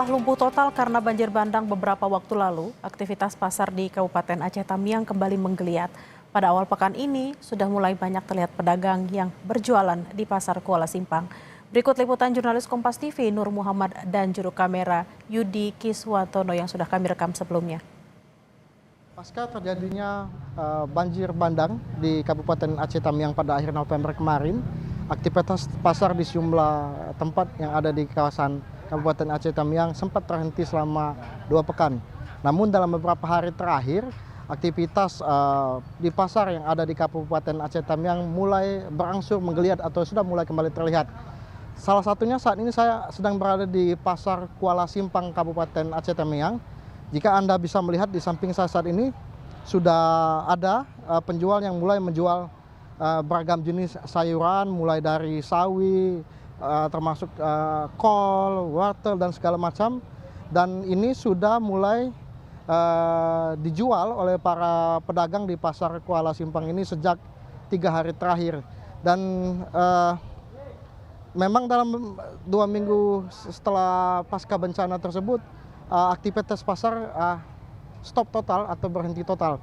Lumpuh total karena banjir bandang beberapa waktu lalu, aktivitas pasar di Kabupaten Aceh Tamiang kembali menggeliat. Pada awal pekan ini, sudah mulai banyak terlihat pedagang yang berjualan di Pasar Kuala Simpang. Berikut liputan jurnalis Kompas TV Nur Muhammad dan juru kamera Yudi Kiswatono yang sudah kami rekam sebelumnya. Pasca terjadinya banjir bandang di Kabupaten Aceh Tamiang pada akhir November kemarin, aktivitas pasar di sejumlah tempat yang ada di kawasan Kabupaten Aceh Tamiang sempat terhenti selama 2 pekan. Namun dalam beberapa hari terakhir, aktivitas di pasar yang ada di Kabupaten Aceh Tamiang mulai berangsur menggeliat atau sudah mulai kembali terlihat. Salah satunya saat ini saya sedang berada di Pasar Kuala Simpang Kabupaten Aceh Tamiang. Jika Anda bisa melihat di samping saya saat ini sudah ada penjual yang mulai menjual beragam jenis sayuran mulai dari sawi, termasuk kol, wortel dan segala macam, dan ini sudah mulai dijual oleh para pedagang di Pasar Kuala Simpang ini sejak 3 hari terakhir. Dan memang dalam 2 minggu setelah pasca bencana tersebut, aktivitas pasar stop total atau berhenti total.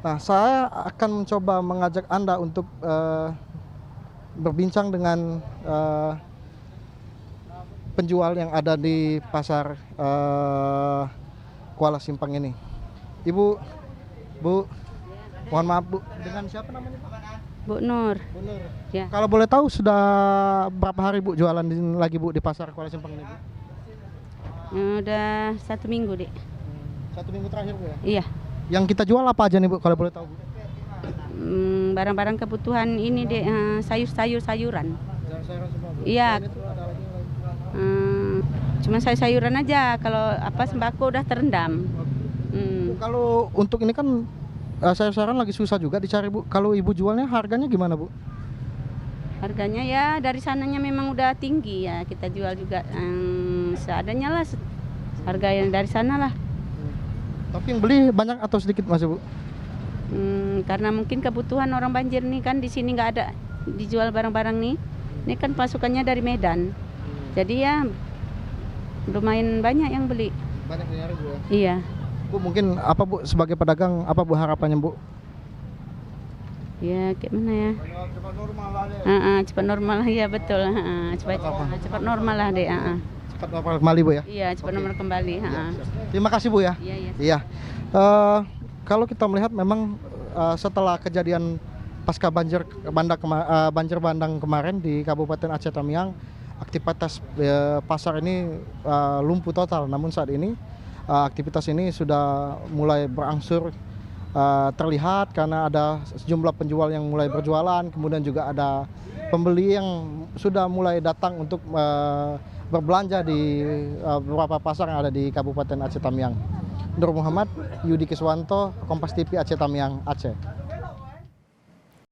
Nah, saya akan mencoba mengajak Anda untuk berbincang dengan penjual yang ada di Pasar Kuala Simpang ini. Ibu, Bu, mohon maaf Bu, dengan siapa namanya Bu? Bu Nur. Bu Nur. Ya. Kalau boleh tahu sudah berapa hari Bu jualan lagi Bu di Pasar Kuala Simpang ini Bu? Udah 1 minggu, Dek. 1 minggu terakhir Bu ya? Iya. Yang kita jual apa aja nih Bu, kalau boleh tahu Bu? Barang-barang kebutuhan ini, Dek, sayuran. Sayuran semua Bu? Iya. Selain itu ada lagi yang lain? Cuma sayuran aja, kalau sembako udah terendam. Bu, kalau untuk ini kan sayur-sayuran lagi susah juga dicari Bu. Kalau Ibu jualnya harganya gimana Bu? Harganya ya dari sananya memang udah tinggi ya, kita jual juga seadanya lah, harga yang dari sana lah. Tapi yang beli banyak atau sedikit Mas Bu? Karena mungkin kebutuhan orang banjir nih kan di sini nggak ada dijual barang-barang nih. Ini kan pasukannya dari Medan. Jadi ya lumayan banyak yang beli. Banyak yang nyari Bu ya? Iya. Bu, mungkin apa Bu sebagai pedagang, apa Bu harapannya Bu? Ya kayak mana ya? Cepat normal lah deh. Cepat normal ya, betul. Cepat normal lah deh. Cepat normal kembali Bu ya? Iya, cepat normal kembali. Terima kasih Bu ya. Iya. Iya. Kalau kita melihat memang setelah kejadian pasca banjir bandang kemarin di Kabupaten Aceh Tamiang, aktivitas pasar ini lumpuh total. Namun saat ini aktivitas ini sudah mulai berangsur terlihat karena ada sejumlah penjual yang mulai berjualan, kemudian juga ada pembeli yang sudah mulai datang untuk berbelanja di beberapa pasar yang ada di Kabupaten Aceh Tamiang. Nur Muhammad, Yudi Kiswanto, Kompas TV Aceh Tamiang, Aceh.